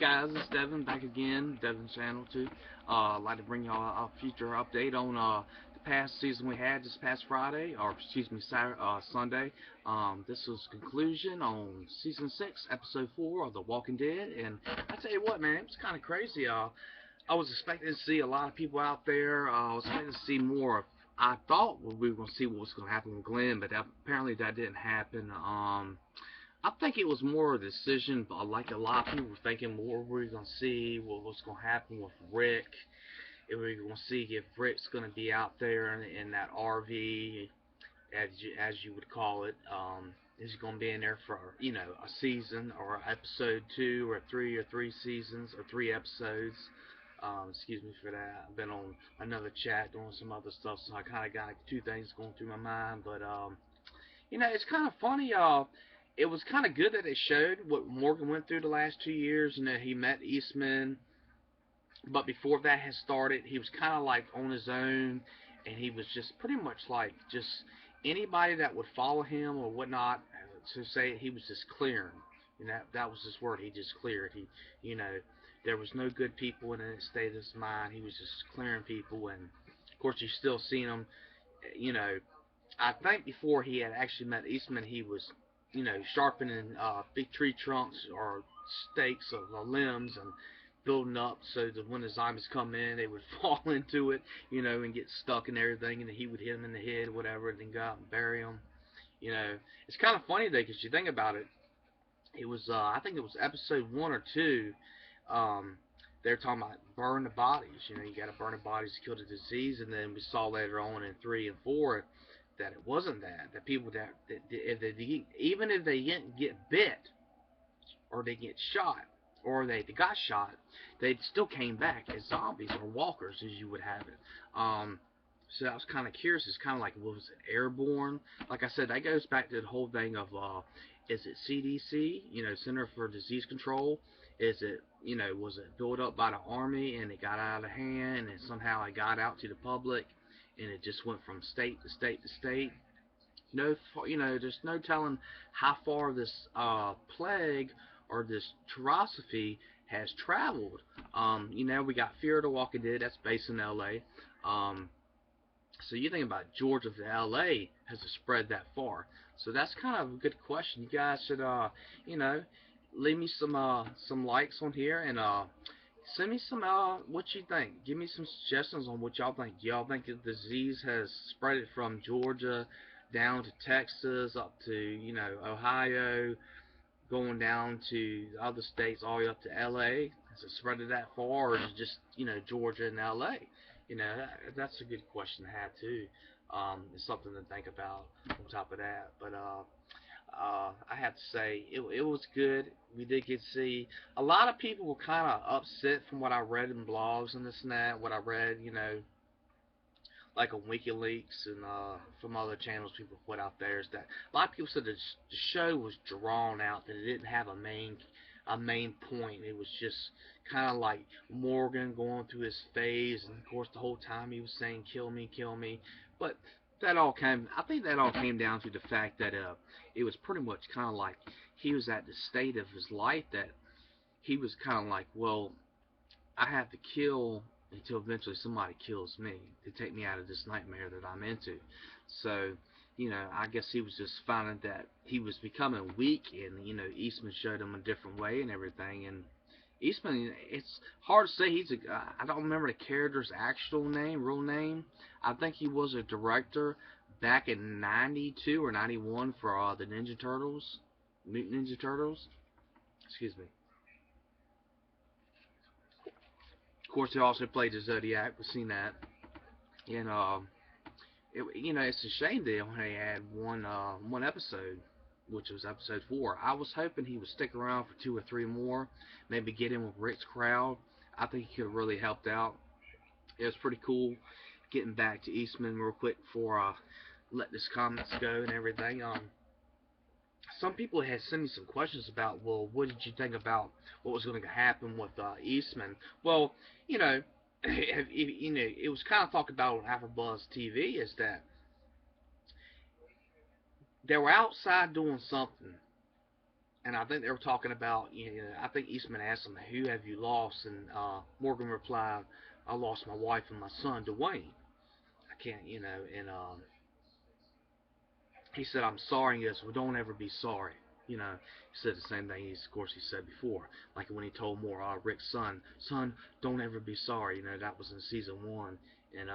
guys, it's Devin back again, Devin's channel too. I'd like to bring y'all a future update on the past season we had this past Friday, or excuse me, Sunday. This was conclusion on season 6, episode 4 of The Walking Dead, and I tell you what, man, it was kind of crazy. I was expecting to see a lot of people out there. I was expecting to see more. I thought we were going to see what was going to happen with Glenn, but apparently that didn't happen. I think it was more a decision, but like a lot of people were thinking, what were we going to see, what was going to happen with Rick, if we were going to see if Rick's going to be out there in that RV, as you would call it. Is he going to be in there for, a season, or episode 2 or 3, or 3 seasons, or 3 episodes? Excuse me for that. I've been on another chat doing some other stuff, so I kind of got 2 things going through my mind, but it's kind of funny. It was kind of good that it showed what Morgan went through the last 2 years. He met Eastman, but before that had started, he was kind of like on his own, and he was just pretty much like just anybody that would follow him or whatnot. To say he was just clearing, and that was his word. He just cleared. There was no good people in his state of his mind. He was just clearing people, and of course you still seen him. I think before he had actually met Eastman, he was, sharpening big tree trunks or stakes of limbs and building up so that when the zombies come in, they would fall into it, and get stuck and everything, and he would hit them in the head, whatever, and then go out and bury them. It's kind of funny though, because you think about it. It was, I think it was episode 1 or 2. They're talking about burn the bodies. You got to burn the bodies to kill the disease, and then we saw later on in 3 and 4 that it wasn't that. That people that even if they didn't get bit, or they get shot, or they got shot, they still came back as zombies or walkers, as you would have it. So I was kind of curious. It's kind of like, what was it, airborne? Like I said, that goes back to the whole thing of, is it CDC, Center for Disease Control? Is it, was it built up by the Army and it got out of hand and somehow it got out to the public and it just went from state to state to state? No, there's no telling how far this plague or this ferocity has traveled. We got Fear of the Walking Dead, that's based in LA. So you think about Georgia to LA, has it spread that far? So that's kind of a good question. You guys should, leave me some likes on here, and send me some what you think. Give me some suggestions on what y'all think. Do y'all think the disease has spread it from Georgia down to Texas, up to Ohio, going down to the other states, all the way up to LA? Has it spread it that far, or is it just Georgia and LA? That's a good question to have too. It's something to think about on top of that. But I have to say, it was good. We did get to see a lot of people were kind of upset from what I read in blogs and this and that. What I read, like on WikiLeaks and from other channels people put out there, is that a lot of people said the show was drawn out, that it didn't have a main point. It was just kind of like Morgan going through his phase, and of course the whole time he was saying kill me, kill me. But I think that all came down to the fact that it was pretty much kind of like he was at the state of his life that he was kind of like, well, I have to kill until eventually somebody kills me to take me out of this nightmare that I'm into. So I guess he was just finding that he was becoming weak, and Eastman showed him a different way and everything. And Eastman, it's hard to say. I don't remember the character's actual name, real name. I think he was a director back in '92 or '91 for the Ninja Turtles, Mutant Ninja Turtles. Excuse me. Of course, he also played the Zodiac. We've seen that. And it's a shame they only had one episode, which was episode 4. I was hoping he would stick around for 2 or 3 more, maybe get in with Rick's crowd. I think he could have really helped out. It was pretty cool getting back to Eastman real quick before I let this comments go and everything. Some people had sent me some questions about, well, what did you think about what was going to happen with Eastman? Well, it was kind of talked about on AfroBuzz TV, is that they were outside doing something, and I think they were talking about, I think Eastman asked him, "Who have you lost?" And Morgan replied, "I lost my wife and my son, Dwayne. I can't, And he said, "I'm sorry." He goes, "Well, don't ever be sorry." He said the same thing. Of course, he said before, like when he told Rick's son, don't ever be sorry. That was in season 1, and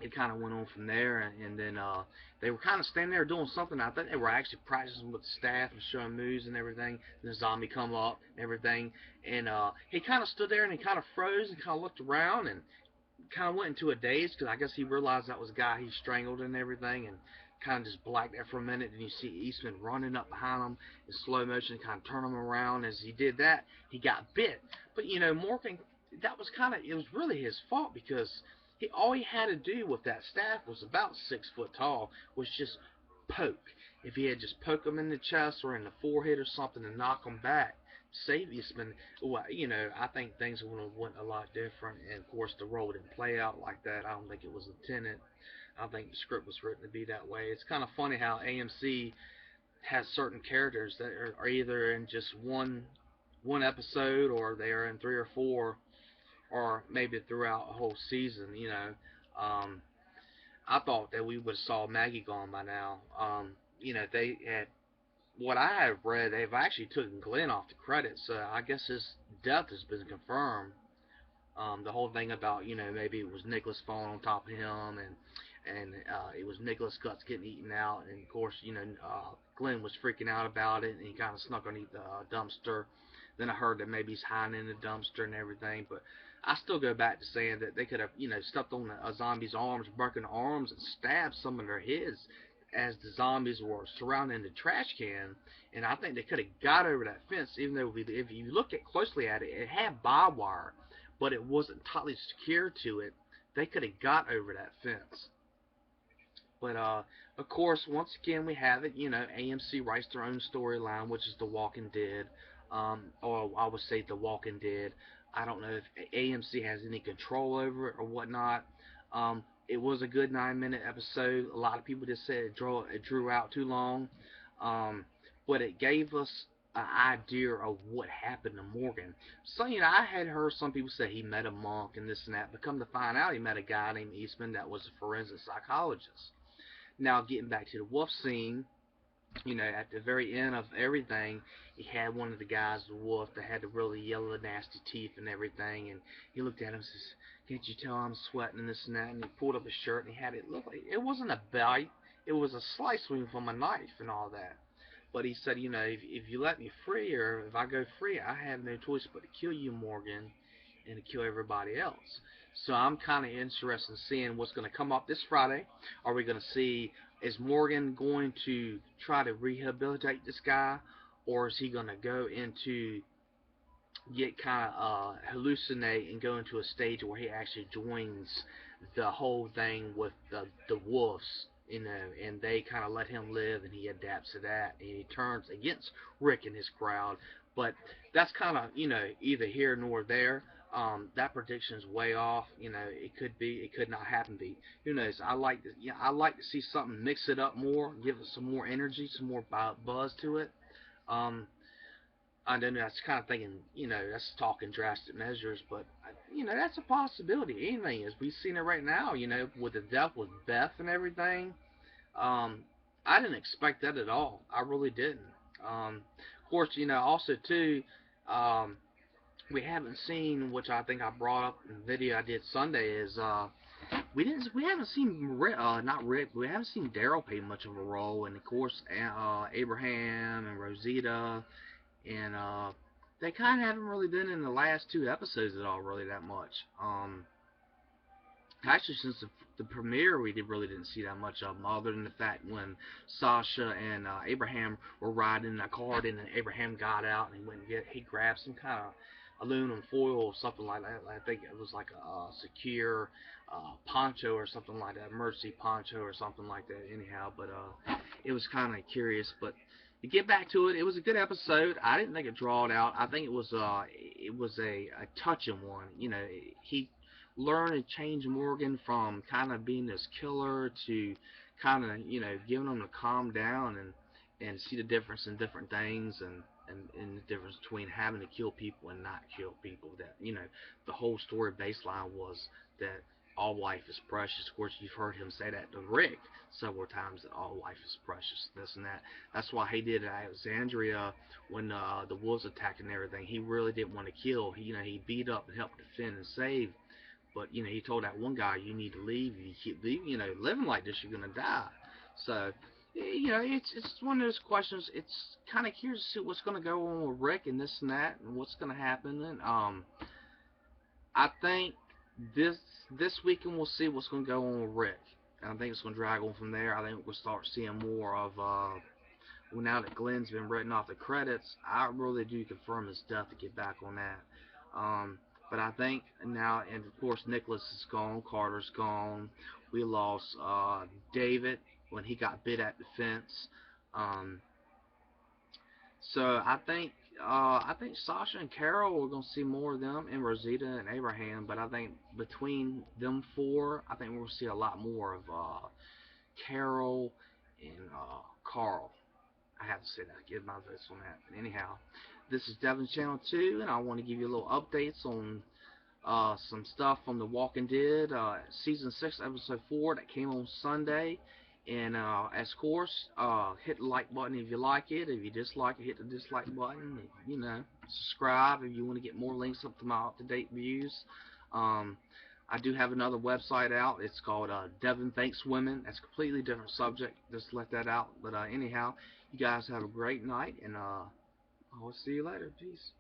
it kind of went on from there, and then they were kind of standing there doing something. I think they were actually practicing with the staff and showing moves and everything. And the zombie come up and everything, and he kind of stood there and he kind of froze and kind of looked around and kind of went into a daze because I guess he realized that was the guy he strangled and everything, and kind of just blacked out for a minute. And you see Eastman running up behind him in slow motion, kind of turn him around. As he did that, he got bit. But Morgan, that was it was really his fault because all he had to do with that staff was about 6 foot tall, was just poke. If he had just poked him in the chest or in the forehead or something and knock him back, save Eastman, well, I think things would have went a lot different. And of course, the role didn't play out like that. I don't think it was intended. I think the script was written to be that way. It's kind of funny how AMC has certain characters that are either in just one episode, or they are in 3 or 4, or maybe throughout a whole season. Um, I thought that we would have saw Maggie gone by now. They had, what I have read, they've actually taken Glenn off the credits. I guess his death has been confirmed. The whole thing about, maybe it was Nicholas falling on top of him, and it was Nicholas' guts getting eaten out, and of course, Glenn was freaking out about it, and he kind of snuck underneath the dumpster. Then I heard that maybe he's hiding in the dumpster and everything, but I still go back to saying that they could have, stepped on a zombie's arms, broken arms, and stabbed some of their heads as the zombies were surrounding the trash can. And I think they could have got over that fence, even though if you look at closely at it, it had barbed wire, but it wasn't tightly secured to it. They could have got over that fence. But of course, once again, we have it. AMC writes their own storyline, which is The Walking Dead, or I would say The Walking Dead. I don't know if AMC has any control over it or whatnot. It was a good 9-minute episode. A lot of people just said it drew out too long, um, but it gave us an idea of what happened to Morgan. So I had heard some people say he met a monk and this and that, but come to find out, he met a guy named Eastman that was a forensic psychologist. Now, getting back to the wolf scene, at the very end of everything, he had one of the guys, the wolf, that had the really yellow, nasty teeth and everything, and he looked at him and says, "Can't you tell I'm sweating and this and that?" And he pulled up his shirt and he had it look like it wasn't a bite, it was a slice wound from a knife and all that. But he said, if you let me free, or if I go free, I have no choice but to kill you, Morgan, and to kill everybody else. So I'm kind of interested in seeing what's going to come up this Friday. Are we going to see, is Morgan going to try to rehabilitate this guy, or is he going to go into get kind of hallucinate and go into a stage where he actually joins the whole thing with the wolves, and they kind of let him live, and he adapts to that, and he turns against Rick and his crowd. But that's kind of either here nor there. That prediction is way off. It could be, it could not happen. Be, who knows? I like to see something, mix it up more, give it some more energy, some more buzz to it. Um, I don't know. That's kind of thinking, that's talking drastic measures, but that's a possibility. Anything is. We've seen it right now. With the death with Beth and everything. I didn't expect that at all. I really didn't. Of course, also too, we haven't seen, which I think I brought up in the video I did Sunday, is we haven't seen not Rick, but we haven't seen Daryl play much of a role, and of course Abraham and Rosita, and they kind of haven't really been in the last 2 episodes at all, really that much. Actually, since the premiere, we really didn't see that much of them, other than the fact when Sasha and Abraham were riding in a car, and then Abraham got out and he grabbed some kind of aluminum foil or something like that. I think it was like a secure poncho or something like that, emergency poncho or something like that. Anyhow, but it was kind of curious. But to get back to it, it was a good episode. I didn't think it drawed out. I think it was a touching one. He learn and change Morgan from kind of being this killer to kind of, giving him to calm down, and and see the difference in different things, and the difference between having to kill people and not kill people. That, the whole story baseline was that all life is precious. Of course, you've heard him say that to Rick several times, that all life is precious, this and that. That's why he did at Alexandria when the wolves attacked and everything. He really didn't want to kill. He beat up and helped defend and save. But he told that one guy, you need to leave. If you keep leaving, living like this, you're gonna die. So, it's one of those questions. It's kind of curious to see what's gonna go on with Rick and this and that, and what's gonna happen. And I think this this weekend we'll see what's gonna go on with Rick. And I think it's gonna drag on from there. I think we'll start seeing more of. Well, now that Glenn's been written off the credits, I really do confirm his death to get back on that. Um, but I think now, and of course, Nicholas is gone, Carter's gone. We lost David when he got bit at the fence. Um, so I think Sasha and Carol, we're gonna see more of them, and Rosita and Abraham. But I think between them four, I think we're gonna see a lot more of Carol and Carl. I have to say that. Give my votes on that. But anyhow, this is Devin's Channel 2, and I want to give you a little updates on some stuff from The Walking Dead, Season 6, Episode 4, that came on Sunday. And, as course, hit the like button if you like it. If you dislike it, hit the dislike button. Subscribe if you want to get more links up to my up-to-date views. Um, I do have another website out. It's called Devin Thanks Women. That's a completely different subject. Just let that out. But anyhow, you guys have a great night, and I'll see you later. Peace.